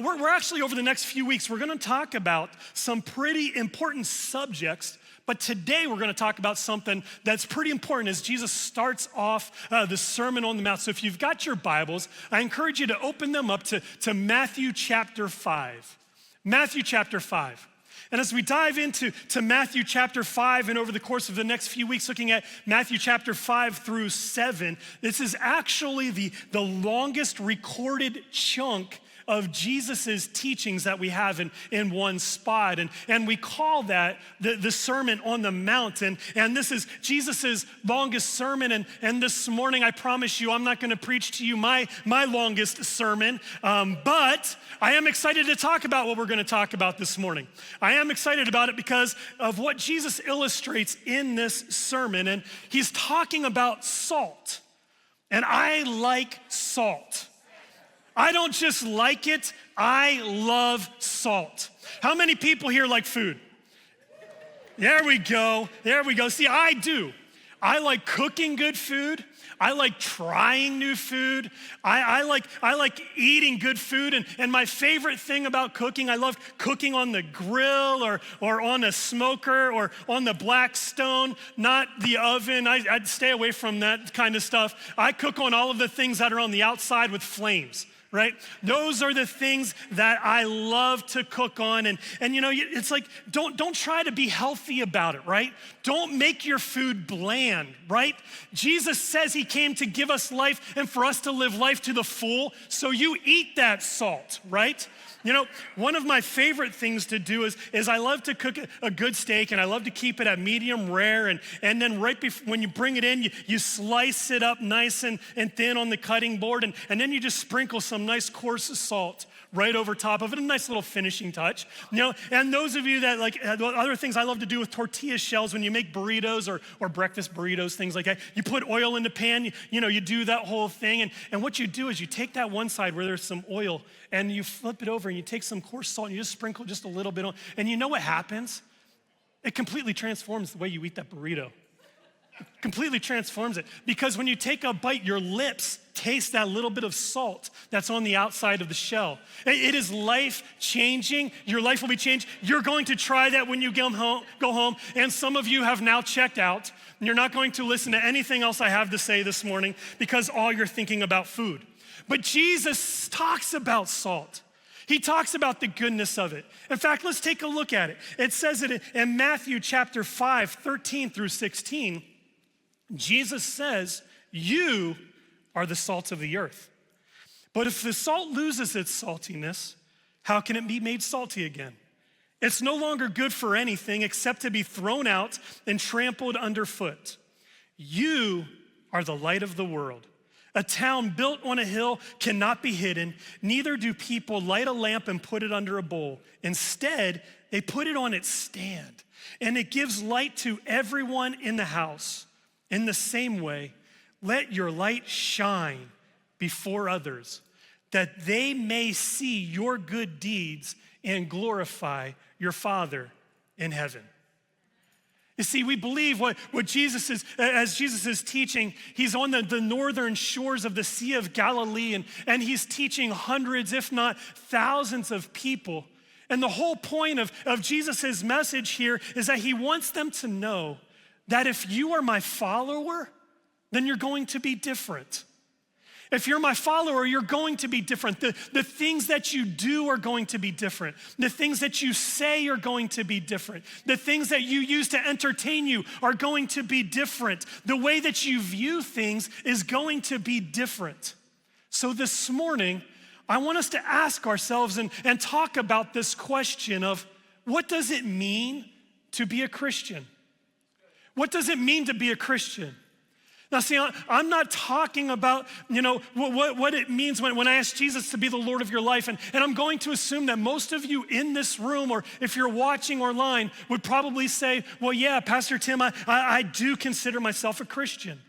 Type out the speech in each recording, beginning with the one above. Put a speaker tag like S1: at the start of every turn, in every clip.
S1: We're actually, over the next few weeks, we're gonna talk about some pretty important subjects, but today we're gonna talk about something that's pretty important as Jesus starts off the Sermon on the Mount. So if you've got your Bibles, I encourage you to open them up to Matthew chapter 5. Matthew chapter 5. And as we dive into Matthew chapter 5 and over the course of the next few weeks looking at Matthew chapter 5 through 7, this is actually the longest recorded chunk of Jesus's teachings that we have in one spot. And we call that the Sermon on the Mount. And this is Jesus's longest sermon. And this morning, I promise you, I'm not gonna preach to you my longest sermon, but I am excited to talk about what we're gonna talk about this morning. I am excited about it because of what Jesus illustrates in this sermon. And he's talking about salt. And I like salt. I don't just like it, I love salt. How many people here like food? There we go. See, I do. I like cooking good food. I like trying new food. I like eating good food. And my favorite thing about cooking, I love cooking on the grill or on a smoker or on the Blackstone, not the oven. I'd stay away from that kind of stuff. I cook on all of the things that are on the outside with flames. Right? Those are the things that I love to cook on. And you know, it's like, don't try to be healthy about it, right? Don't make your food bland, right? Jesus says he came to give us life and for us to live life to the full. So you eat that salt, right? You know, one of my favorite things to do is I love to cook a good steak and I love to keep it at medium rare. And then right before, when you bring it in, you slice it up nice and thin on the cutting board. And then you just sprinkle some nice coarse salt right over top of it, a nice little finishing touch. You know, and those of you that like other things I love to do with tortilla shells when you make burritos or breakfast burritos, things like that, you put oil in the pan, you do that whole thing. And what you do is you take that one side where there's some oil and you flip it over and you take some coarse salt and you just sprinkle just a little bit on. And you know what happens? It completely transforms the way you eat that burrito. It completely transforms it. Because when you take a bite, your lips taste that little bit of salt that's on the outside of the shell. It is life-changing. Your life will be changed. You're going to try that when you go home. And some of you have now checked out. And you're not going to listen to anything else I have to say this morning because all you're thinking about food. But Jesus talks about salt. He talks about the goodness of it. In fact, let's take a look at it. It says it in Matthew chapter 5, 13 through 16. Jesus says, you are the salt of the earth. But if the salt loses its saltiness, how can it be made salty again? It's no longer good for anything except to be thrown out and trampled underfoot. You are the light of the world. A town built on a hill cannot be hidden, neither do people light a lamp and put it under a bowl. Instead, they put it on its stand, and it gives light to everyone in the house. In the same way, let your light shine before others, that they may see your good deeds and glorify your Father in heaven. You see, we believe what Jesus is, as Jesus is teaching, he's on the northern shores of the Sea of Galilee, and he's teaching hundreds, if not thousands of people. And the whole point of Jesus' message here is that he wants them to know that if you are my follower, then you're going to be different. If you're my follower, you're going to be different. The things that you do are going to be different. The things that you say are going to be different. The things that you use to entertain you are going to be different. The way that you view things is going to be different. So this morning, I want us to ask ourselves and talk about this question of what does it mean to be a Christian? What does it mean to be a Christian? Now, see, I'm not talking about, what it means when I ask Jesus to be the Lord of your life. And I'm going to assume that most of you in this room, or if you're watching online, would probably say, well, yeah, Pastor Tim, I do consider myself a Christian.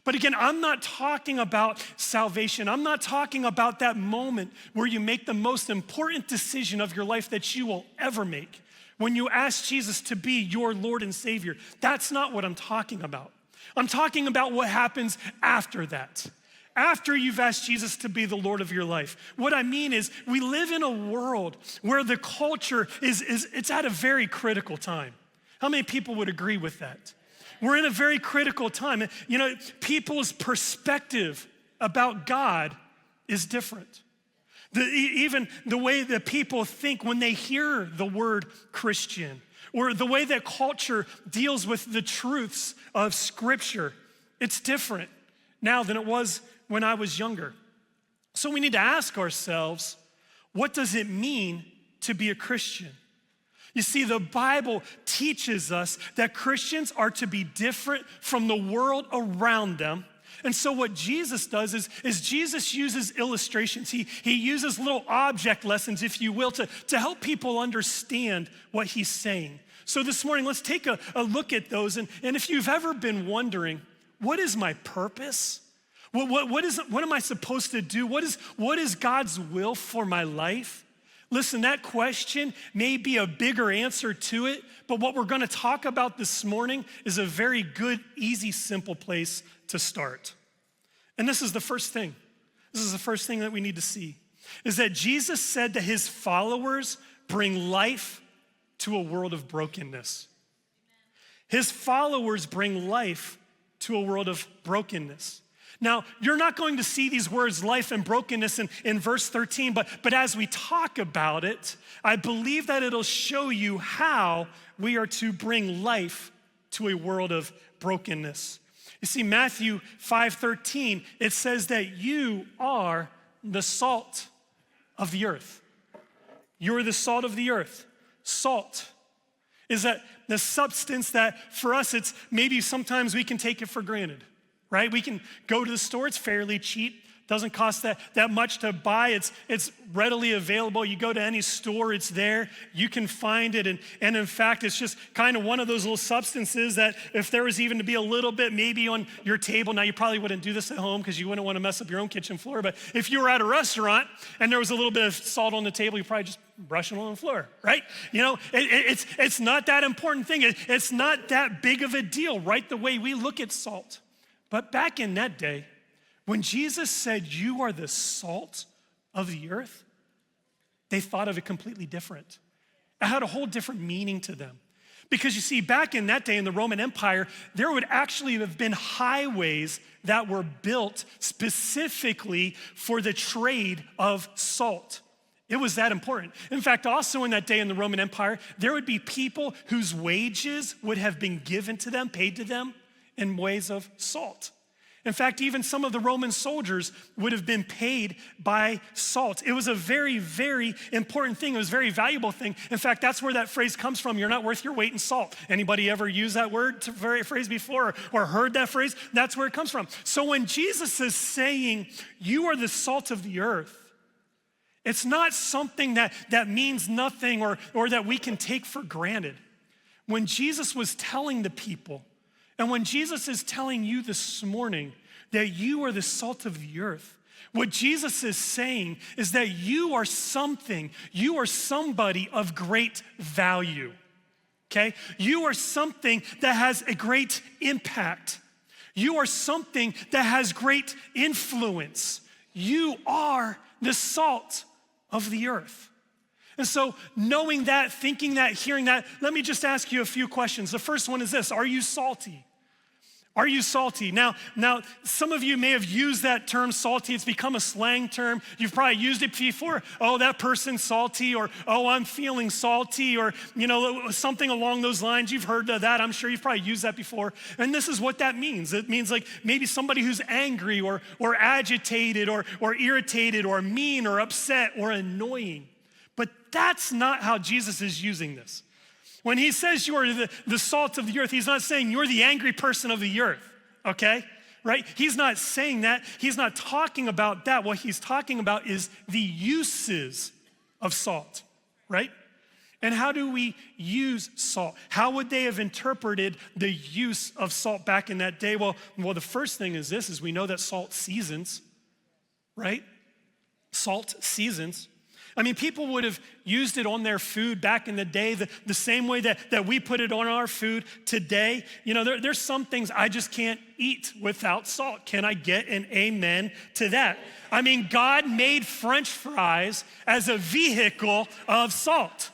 S1: But again, I'm not talking about salvation. I'm not talking about that moment where you make the most important decision of your life that you will ever make. When you ask Jesus to be your Lord and Savior, that's not what I'm talking about. I'm talking about what happens after that. After you've asked Jesus to be the Lord of your life. What I mean is we live in a world where the culture it's at a very critical time. How many people would agree with that? We're in a very critical time. You know, people's perspective about God is different. Even the way that people think when they hear the word Christian, or the way that culture deals with the truths of Scripture, it's different now than it was when I was younger. So we need to ask ourselves, what does it mean to be a Christian? You see, the Bible teaches us that Christians are to be different from the world around them. And so what Jesus does is Jesus uses illustrations. He uses little object lessons, if you will, to help people understand what he's saying. So this morning, let's take a look at those. And if you've ever been wondering, what is my purpose? What am I supposed to do? What is God's will for my life? Listen, that question may be a bigger answer to it, but what we're gonna talk about this morning is a very good, easy, simple place to start. And this is the first thing. This is the first thing that we need to see, is that Jesus said that his followers bring life to a world of brokenness. His followers bring life to a world of brokenness. Now, you're not going to see these words, life and brokenness, in verse 13, but as we talk about it, I believe that it'll show you how we are to bring life to a world of brokenness. You see, Matthew 5:13, it says that you are the salt of the earth. You're the salt of the earth. Salt is that the substance that for us, it's maybe sometimes we can take it for granted. Right? We can go to the store, it's fairly cheap, doesn't cost that much to buy, it's readily available. You go to any store, it's there, you can find it, and in fact, it's just kind of one of those little substances that if there was even to be a little bit maybe on your table, now you probably wouldn't do this at home because you wouldn't want to mess up your own kitchen floor, but if you were at a restaurant and there was a little bit of salt on the table, you probably just brush it on the floor, right? You know, it's not that important thing, it's not that big of a deal, right? The way we look at salt. But back in that day, when Jesus said, you are the salt of the earth, they thought of it completely different. It had a whole different meaning to them. Because you see, back in that day in the Roman Empire, there would actually have been highways that were built specifically for the trade of salt. It was that important. In fact, also in that day in the Roman Empire, there would be people whose wages would have been given to them, paid to them, in ways of salt. In fact, even some of the Roman soldiers would have been paid by salt. It was a very, very important thing. It was a very valuable thing. In fact, that's where that phrase comes from. You're not worth your weight in salt. Anybody ever used that phrase before or heard that phrase? That's where it comes from. So when Jesus is saying, you are the salt of the earth, it's not something that means nothing or that we can take for granted. When Jesus was telling the people, and when Jesus is telling you this morning that you are the salt of the earth, what Jesus is saying is that you are somebody of great value, okay? You are something that has a great impact. You are something that has great influence. You are the salt of the earth. And so knowing that, thinking that, hearing that, let me just ask you a few questions. The first one is this: are you salty? Are you salty? Now, some of you may have used that term salty. It's become a slang term. You've probably used it before. Oh, that person's salty, or oh, I'm feeling salty, or something along those lines. You've heard of that. I'm sure you've probably used that before. And this is what that means. It means like maybe somebody who's angry or agitated or irritated or mean or upset or annoying. But that's not how Jesus is using this. When he says you are the salt of the earth, he's not saying you're the angry person of the earth, okay? Right? He's not saying that. He's not talking about that. What he's talking about is the uses of salt, right? And how do we use salt? How would they have interpreted the use of salt back in that day? Well, the first thing is we know that salt seasons, right? Salt seasons. I mean, people would have used it on their food back in the day the same way that we put it on our food today. You know, there's some things I just can't eat without salt. Can I get an amen to that? I mean, God made French fries as a vehicle of salt,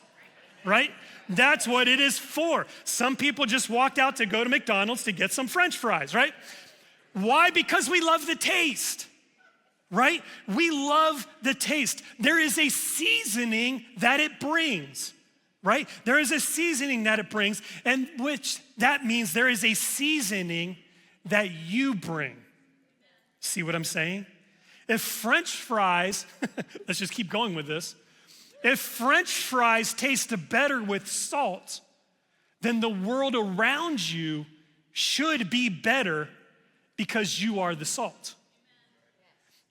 S1: right? That's what it is for. Some people just walked out to go to McDonald's to get some French fries, right? Why? Because we love the taste. Right? We love the taste. There is a seasoning that it brings, right? There is a seasoning that it brings, and which that means there is a seasoning that you bring. See what I'm saying? If French fries, let's just keep going with this. If French fries taste better with salt, then the world around you should be better because you are the salt.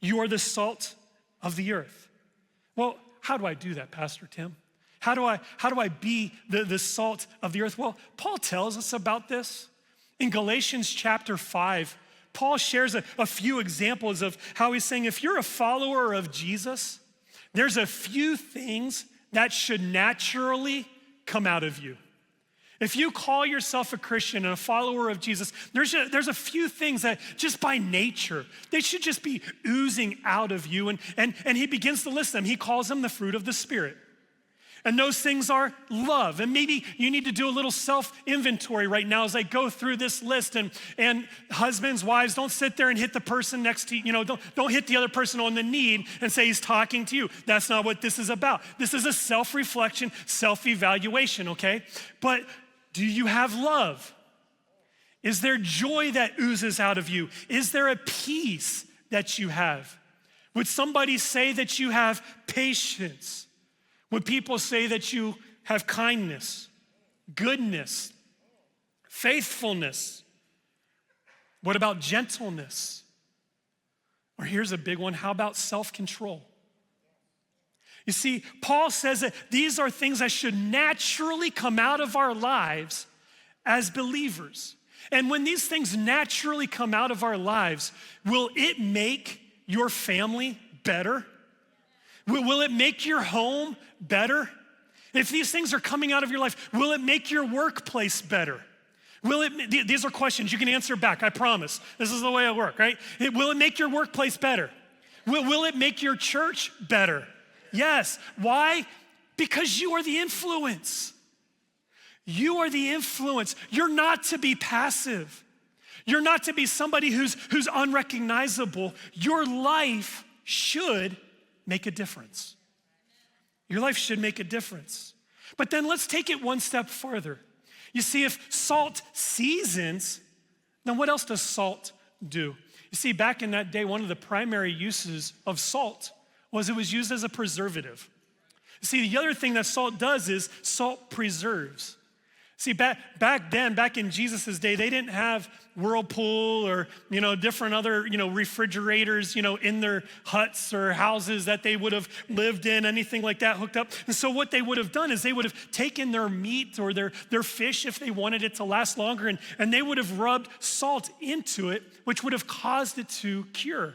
S1: You are the salt of the earth. Well, how do I do that, Pastor Tim? How do I be the salt of the earth? Well, Paul tells us about this. In Galatians chapter 5, Paul shares a few examples of how he's saying if you're a follower of Jesus, there's a few things that should naturally come out of you. If you call yourself a Christian and a follower of Jesus, there's a few things that just by nature, they should just be oozing out of you. And he begins to list them. He calls them the fruit of the Spirit. And those things are love. And maybe you need to do a little self-inventory right now as I go through this list. And husbands, wives, don't sit there and hit the person next to you. You know, don't hit the other person on the knee and say he's talking to you. That's not what this is about. This is a self-reflection, self-evaluation, okay? But do you have love? Is there joy that oozes out of you? Is there a peace that you have? Would somebody say that you have patience? Would people say that you have kindness, goodness, faithfulness? What about gentleness? Or here's a big one, how about self-control? You see, Paul says that these are things that should naturally come out of our lives as believers. And when these things naturally come out of our lives, will it make your family better? Will it make your home better? If these things are coming out of your life, will it make your workplace better? These are questions you can answer back, I promise. This is the way I work, right? Will it make your workplace better? Will it make your church better? Yes. Why? Because you are the influence. You are the influence. You're not to be passive. You're not to be somebody who's unrecognizable. Your life should make a difference. Your life should make a difference. But then let's take it one step further. You see, if salt seasons, then what else does salt do? You see, back in that day, one of the primary uses of salt was it was used as a preservative. See, the other thing that salt does is salt preserves. See, back then, back in Jesus' day, they didn't have Whirlpool or, different other, refrigerators, in their huts or houses that they would have lived in, anything like that hooked up. And so what they would have done is they would have taken their meat or their fish if they wanted it to last longer, and they would have rubbed salt into it, which would have caused it to cure.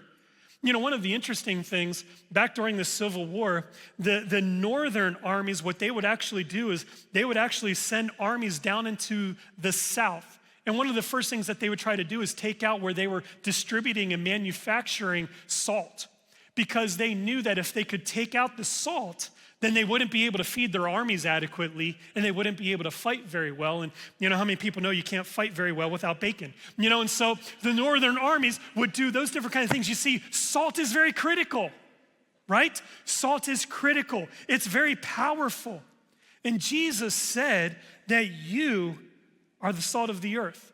S1: One of the interesting things, back during the Civil War, the northern armies, what they would actually do is they would actually send armies down into the South. And one of the first things that they would try to do is take out where they were distributing and manufacturing salt, because they knew that if they could take out the salt, then they wouldn't be able to feed their armies adequately, and they wouldn't be able to fight very well. And how many people know you can't fight very well without bacon? And so the northern armies would do those different kind of things. You see, salt is very critical, right? Salt is critical. It's very powerful. And Jesus said that you are the salt of the earth.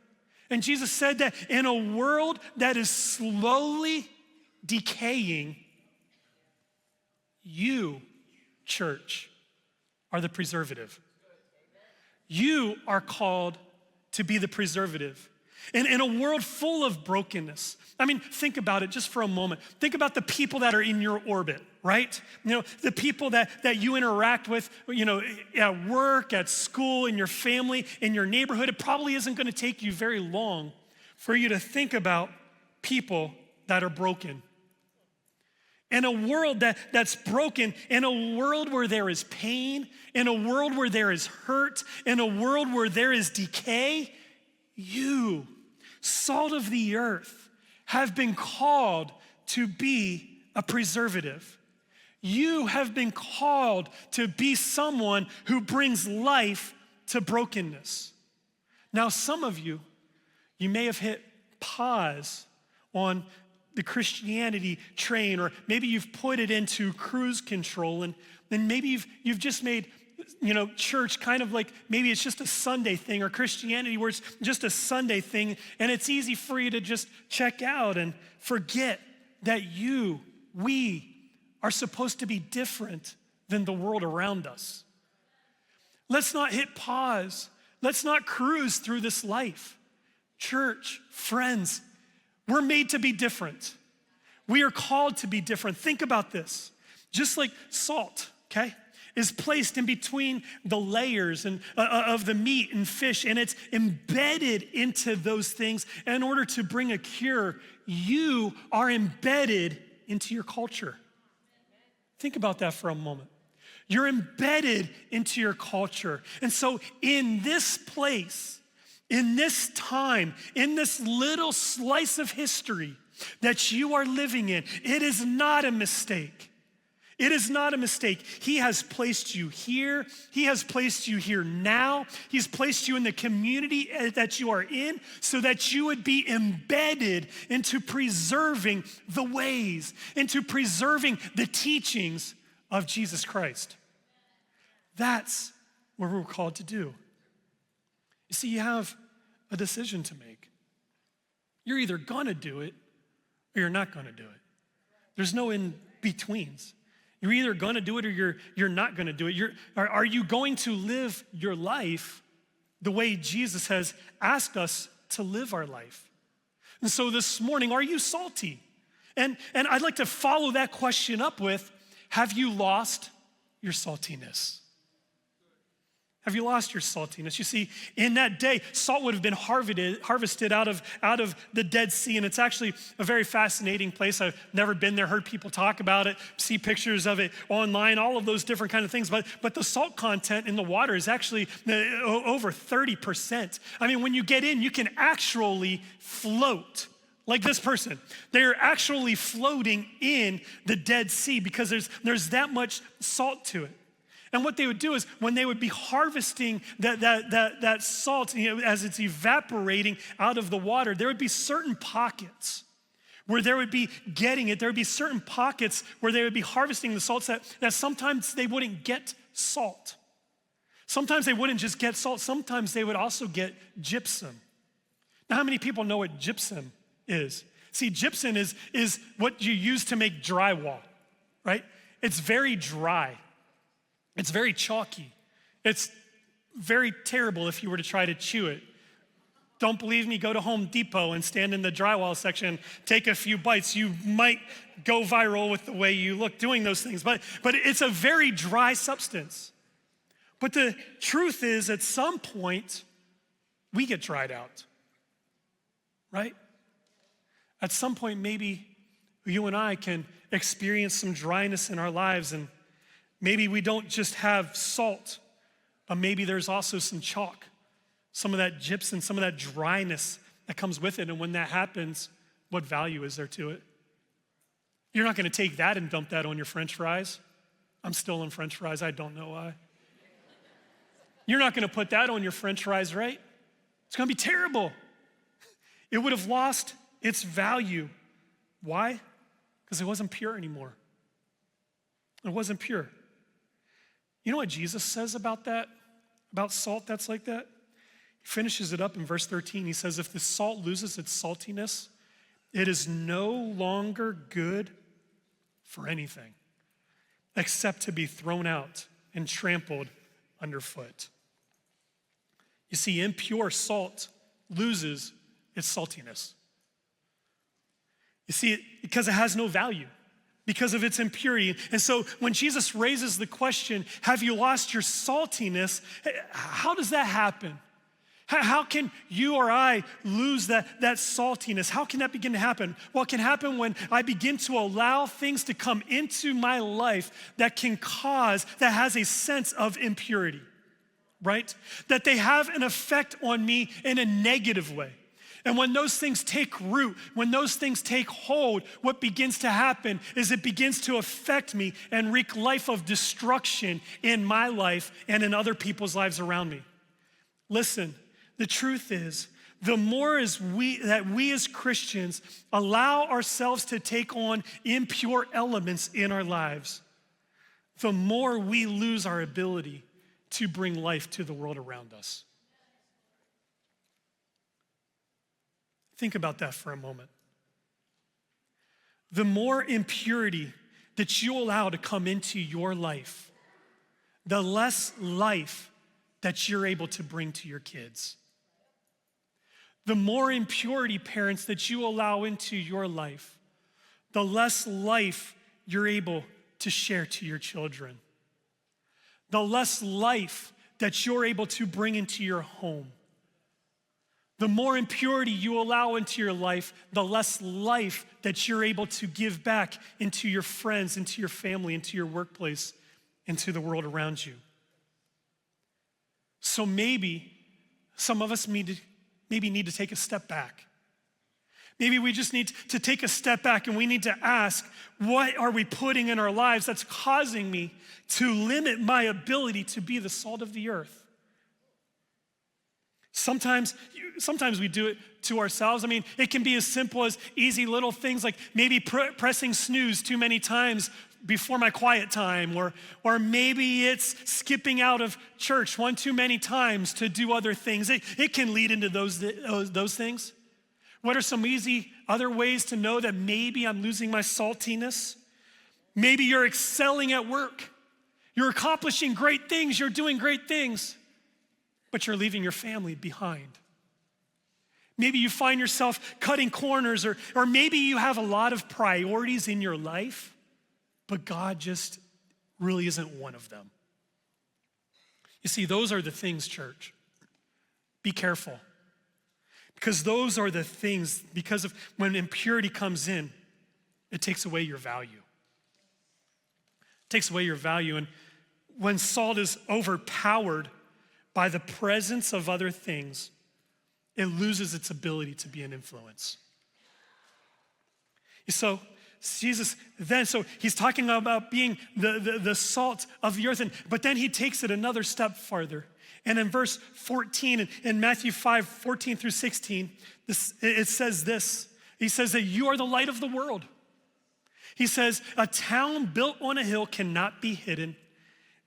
S1: And Jesus said that in a world that is slowly decaying, you, church, are the preservative. You are called to be the preservative. In a world full of brokenness, think about it just for a moment. Think about the people that are in your orbit, right? The people that you interact with, at work, at school, in your family, in your neighborhood. It probably isn't going to take you very long for you to think about people that are broken. In a world that's broken, in a world where there is pain, in a world where there is hurt, in a world where there is decay, you, salt of the earth, have been called to be a preservative. You have been called to be someone who brings life to brokenness. Now, some of you may have hit pause on the Christianity train, or maybe you've put it into cruise control, and then maybe you've just made, church kind of like maybe it's just a Sunday thing, or Christianity where it's just a Sunday thing, and it's easy for you to just check out and forget that we are supposed to be different than the world around us. Let's not hit pause. Let's not cruise through this life. Church, friends, we're made to be different. We are called to be different. Think about this. Just like salt, okay, is placed in between the layers of the meat and fish, and it's embedded into those things in order to bring a cure. You are embedded into your culture. Think about that for a moment. You're embedded into your culture. And so in this place, in this time, in this little slice of history that you are living in, it is not a mistake. It is not a mistake. He has placed you here. He has placed you here now. He's placed you in the community that you are in so that you would be embedded into preserving the ways, into preserving the teachings of Jesus Christ. That's what we're called to do. You see, you have a decision to make. You're either gonna do it or you're not gonna do it. There's no in-betweens. You're either gonna do it or you're not gonna do it. Are you going to live your life the way Jesus has asked us to live our life? And so this morning, are you salty? And I'd like to follow that question up with, have you lost your saltiness? Have you lost your saltiness? You see, in that day, salt would have been harvested out of the Dead Sea, and it's actually a very fascinating place. I've never been there, heard people talk about it, see pictures of it online, all of those different kind of things, but the salt content in the water is actually over 30%. I mean, when you get in, you can actually float. Like this person, they're actually floating in the Dead Sea because there's that much salt to it. And what they would do is when they would be harvesting that salt, as it's evaporating out of the water, there would be certain pockets where they would be getting it. There would be certain pockets where they would be harvesting the salts that sometimes they wouldn't get salt. Sometimes they wouldn't just get salt. Sometimes they would also get gypsum. Now, how many people know what gypsum is? See, gypsum is what you use to make drywall, right? It's very dry. It's very chalky. It's very terrible if you were to try to chew it. Don't believe me? Go to Home Depot and stand in the drywall section, take a few bites. You might go viral with the way you look doing those things, but it's a very dry substance. But the truth is, at some point, we get dried out, right? At some point, maybe you and I can experience some dryness in our lives, and maybe we don't just have salt, but maybe there's also some chalk, some of that gypsum, some of that dryness that comes with it. And when that happens, what value is there to it? You're not gonna take that and dump that on your French fries. I'm still on French fries, I don't know why. You're not gonna put that on your French fries, right? It's gonna be terrible. It would have lost its value. Why? Because it wasn't pure anymore. It wasn't pure. You know what Jesus says about that? About salt that's like that? He finishes it up in verse 13. He says, if the salt loses its saltiness, it is no longer good for anything except to be thrown out and trampled underfoot. You see, impure salt loses its saltiness. You see, because it has no value, because of its impurity. And so when Jesus raises the question, have you lost your saltiness? How does that happen? How can you or I lose that saltiness? How can that begin to happen? Well, it can happen when I begin to allow things to come into my life that has a sense of impurity, right? That they have an effect on me in a negative way. And when those things take root, when those things take hold, what begins to happen is it begins to affect me and wreak life of destruction in my life and in other people's lives around me. Listen, the truth is, the more that we as Christians allow ourselves to take on impure elements in our lives, the more we lose our ability to bring life to the world around us. Think about that for a moment. The more impurity that you allow to come into your life, the less life that you're able to bring to your kids. The more impurity, parents, that you allow into your life, the less life you're able to share to your children. The less life that you're able to bring into your home. The more impurity you allow into your life, the less life that you're able to give back into your friends, into your family, into your workplace, into the world around you. So maybe some of us need to take a step back. Maybe we just need to take a step back and we need to ask, what are we putting in our lives that's causing me to limit my ability to be the salt of the earth? Sometimes we do it to ourselves. I mean, it can be as simple as easy little things like maybe pressing snooze too many times before my quiet time, or maybe it's skipping out of church one too many times to do other things. It can lead into those things. What are some easy other ways to know that maybe I'm losing my saltiness? Maybe you're excelling at work. You're accomplishing great things. You're doing great things, but you're leaving your family behind. Maybe you find yourself cutting corners, or maybe you have a lot of priorities in your life, but God just really isn't one of them. You see, those are the things, church. Be careful. Because those are the things, because of when impurity comes in, it takes away your value. It takes away your value. And when salt is overpowered by the presence of other things, it loses its ability to be an influence. So Jesus so he's talking about being the salt of the earth, but then he takes it another step farther. And in verse 14, in Matthew 5, 14 through 16, it says this. He says that you are the light of the world. He says, a town built on a hill cannot be hidden.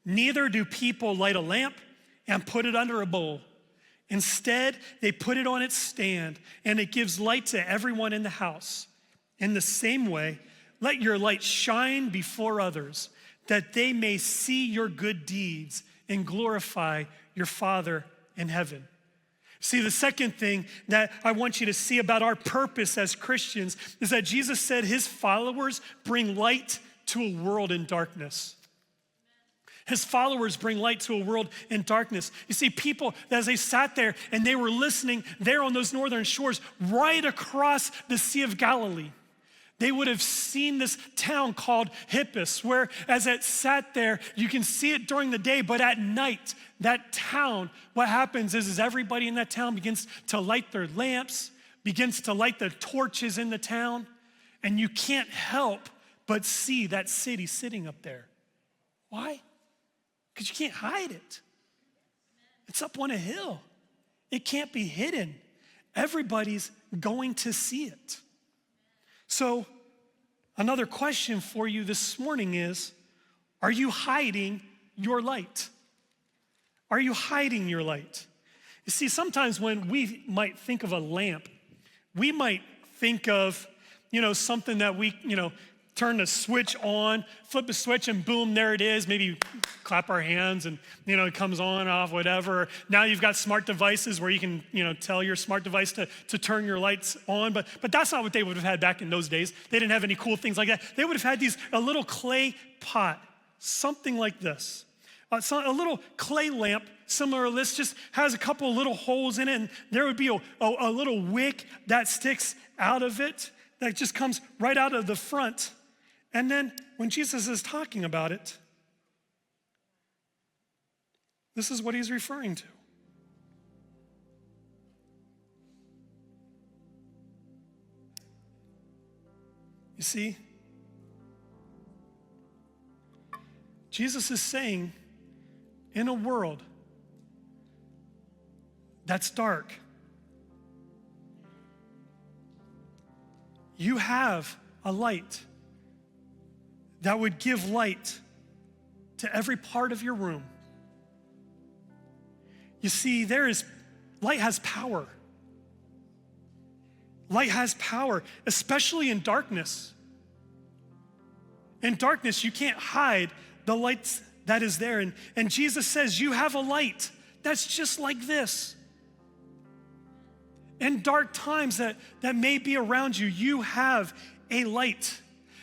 S1: Neither do people light a lamp and put it under a bowl. Instead, they put it on its stand, and it gives light to everyone in the house. In the same way, let your light shine before others, that they may see your good deeds and glorify your Father in heaven. See, the second thing that I want you to see about our purpose as Christians is that Jesus said his followers bring light to a world in darkness. His followers bring light to a world in darkness. You see, people, as they sat there and they were listening there on those northern shores, right across the Sea of Galilee, they would have seen this town called Hippus, where as it sat there, you can see it during the day, but at night, that town, what happens is everybody in that town begins to light their lamps, begins to light the torches in the town, and you can't help but see that city sitting up there. Why? Because you can't hide it. It's up on a hill. It can't be hidden. Everybody's going to see it. So, another question for you this morning is, are you hiding your light? Are you hiding your light? You see, sometimes when we might think of a lamp, we might think of, something that we, turn the switch on, flip the switch, and boom, there it is. Maybe clap our hands and, it comes on, off, whatever. Now you've got smart devices where you can, tell your smart device to turn your lights on. But that's not what they would have had back in those days. They didn't have any cool things like that. They would have had a little clay pot, something like this, A little clay lamp, similar to this, just has a couple of little holes in it, and there would be a little wick that sticks out of it that just comes right out of the front. And then when Jesus is talking about it, this is what he's referring to. You see, Jesus is saying, in a world that's dark, you have a light that would give light to every part of your room. You see, light has power. Light has power, especially in darkness. In darkness, you can't hide the light that is there. And Jesus says, you have a light that's just like this. In dark times that may be around you, you have a light.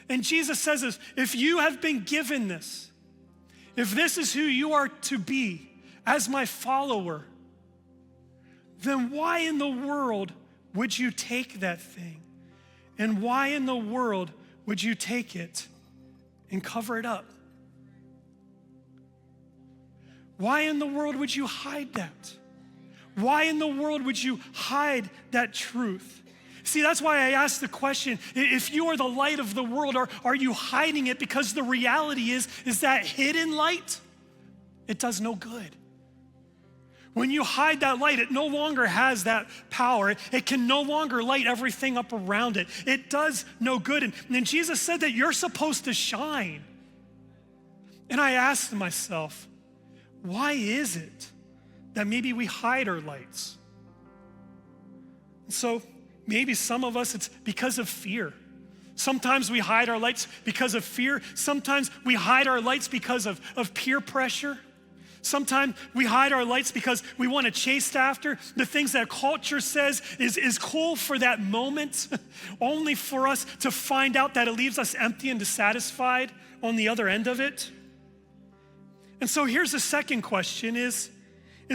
S1: And Jesus says this, if you have been given this, if this is who you are to be as my follower, then why in the world would you take that thing? And why in the world would you take it and cover it up? Why in the world would you hide that? Why in the world would you hide that truth? See, that's why I asked the question, if you are the light of the world, are you hiding it? Because the reality is that hidden light, it does no good. When you hide that light, it no longer has that power. It can no longer light everything up around it. It does no good. And Jesus said that you're supposed to shine. And I asked myself, why is it that maybe we hide our lights? So maybe some of us, it's because of fear. Sometimes we hide our lights because of fear. Sometimes we hide our lights because of peer pressure. Sometimes we hide our lights because we want to chase after the things that culture says is cool for that moment, only for us to find out that it leaves us empty and dissatisfied on the other end of it. And so here's the second question is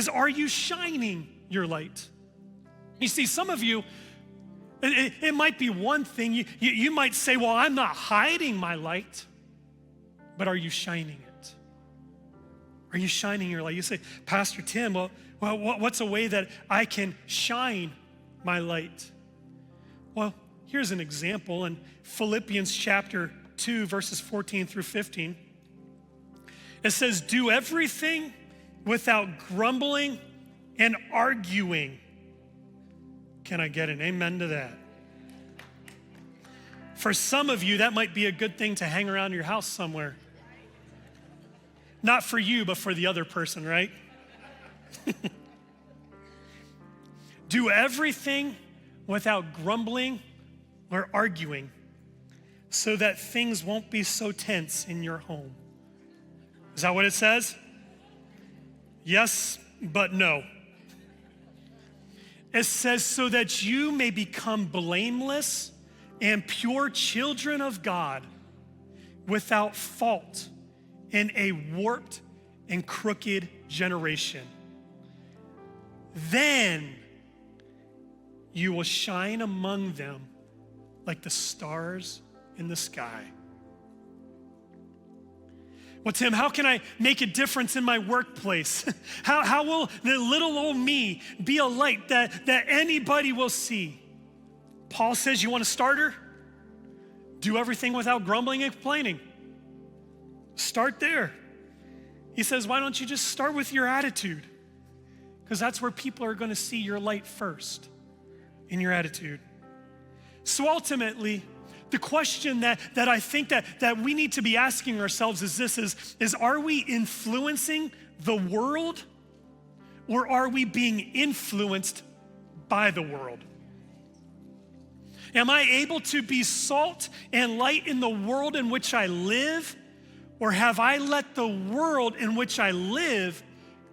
S1: are you shining your light? You see, some of you, it might be one thing. You might say, well, I'm not hiding my light, but are you shining it? Are you shining your light? You say, Pastor Tim, well, what's a way that I can shine my light? Well, here's an example in Philippians chapter 2, verses 14 through 15. It says, do everything without grumbling and arguing. Can I get an amen to that? For some of you, that might be a good thing to hang around your house somewhere. Not for you, but for the other person, right? Do everything without grumbling or arguing so that things won't be so tense in your home. Is that what it says? Yes, but no. It says so that you may become blameless and pure children of God without fault in a warped and crooked generation. Then you will shine among them like the stars in the sky. Well, Tim, how can I make a difference in my workplace? How will the little old me be a light that anybody will see? Paul says, you want a starter? Do everything without grumbling and complaining. Start there. He says, why don't you just start with your attitude? Because that's where people are going to see your light first, in your attitude. So ultimately, the question that I think that we need to be asking ourselves is this, is are we influencing the world, or are we being influenced by the world? Am I able to be salt and light in the world in which I live? Or have I let the world in which I live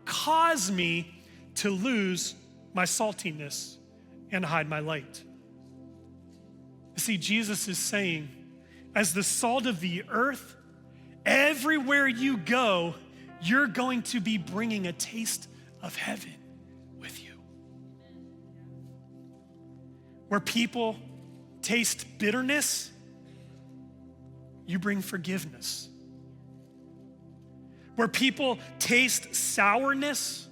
S1: cause me to lose my saltiness and hide my light? You see, Jesus is saying, as the salt of the earth, everywhere you go, you're going to be bringing a taste of heaven with you. Where people taste bitterness, you bring forgiveness. Where people taste sourness,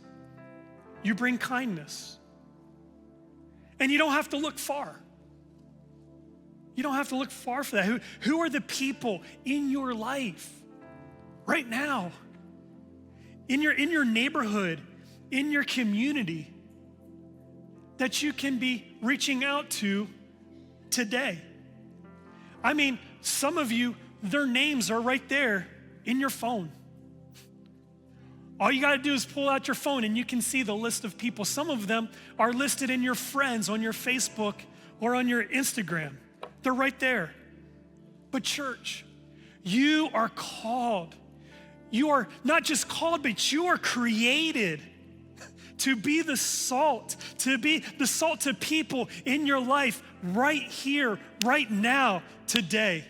S1: you bring kindness. And you don't have to look far. You don't have to look far for that. Who are the people in your life right now, in your neighborhood, in your community, that you can be reaching out to today? I mean, some of you, their names are right there in your phone. All you gotta do is pull out your phone and you can see the list of people. Some of them are listed in your friends, on your Facebook, or on your Instagram. They're right there. But church, you are called. You are not just called, but you are created to be the salt to people in your life right here, right now, today.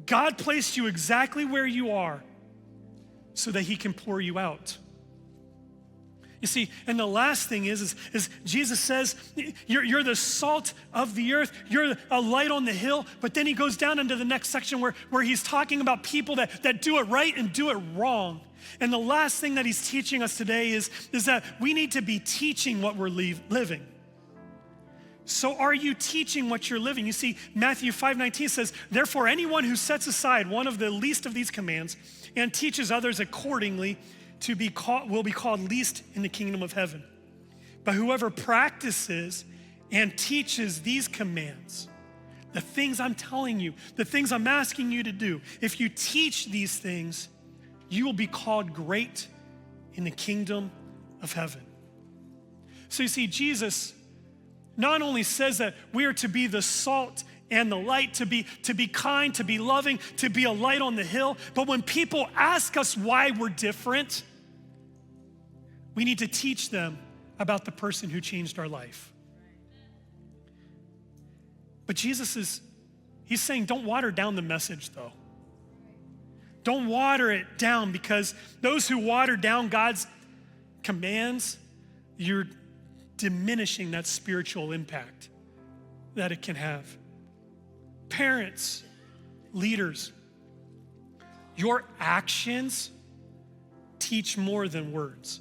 S1: God placed you exactly where you are so that he can pour you out. You see, and the last thing is Jesus says, you're the salt of the earth, you're a light on the hill, but then he goes down into the next section where he's talking about people that do it right and do it wrong. And the last thing that he's teaching us today is that we need to be teaching what we're living. So are you teaching what you're living? You see, Matthew 5:19 says, therefore anyone who sets aside one of the least of these commands and teaches others accordingly will be called least in the kingdom of heaven. But whoever practices and teaches these commands, the things I'm telling you, the things I'm asking you to do, if you teach these things, you will be called great in the kingdom of heaven. So you see, Jesus not only says that we are to be the salt and the light, to be kind, to be loving, to be a light on the hill, but when people ask us why we're different, we need to teach them about the person who changed our life. But he's saying, don't water down the message though. Don't water it down, because those who water down God's commands, you're diminishing that spiritual impact that it can have. Parents, leaders, your actions teach more than words.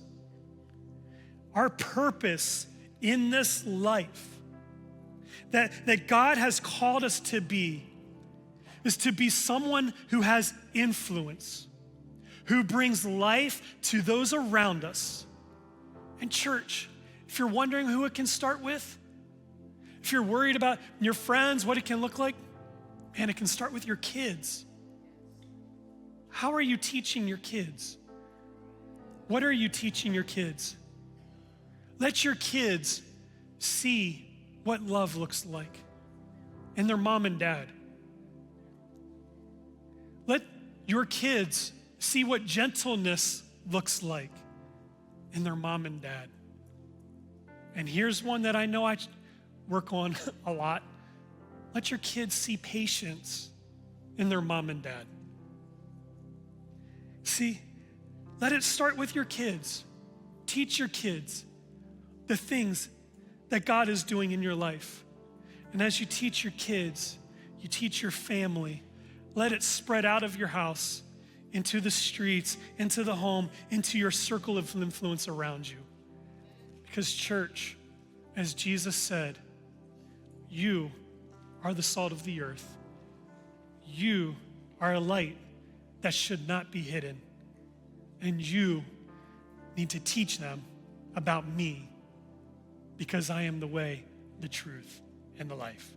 S1: Our purpose in this life that God has called us to be is to be someone who has influence, who brings life to those around us. And church, if you're wondering who it can start with, if you're worried about your friends, what it can look like, man, it can start with your kids. How are you teaching your kids? What are you teaching your kids? Let your kids see what love looks like in their mom and dad. Let your kids see what gentleness looks like in their mom and dad. And here's one that I know I work on a lot. Let your kids see patience in their mom and dad. See, let it start with your kids. Teach your kids the things that God is doing in your life. And as you teach your kids, you teach your family, let it spread out of your house into the streets, into the home, into your circle of influence around you. Because church, as Jesus said, you are the salt of the earth. You are a light that should not be hidden. And you need to teach them about me, because I am the way, the truth, and the life.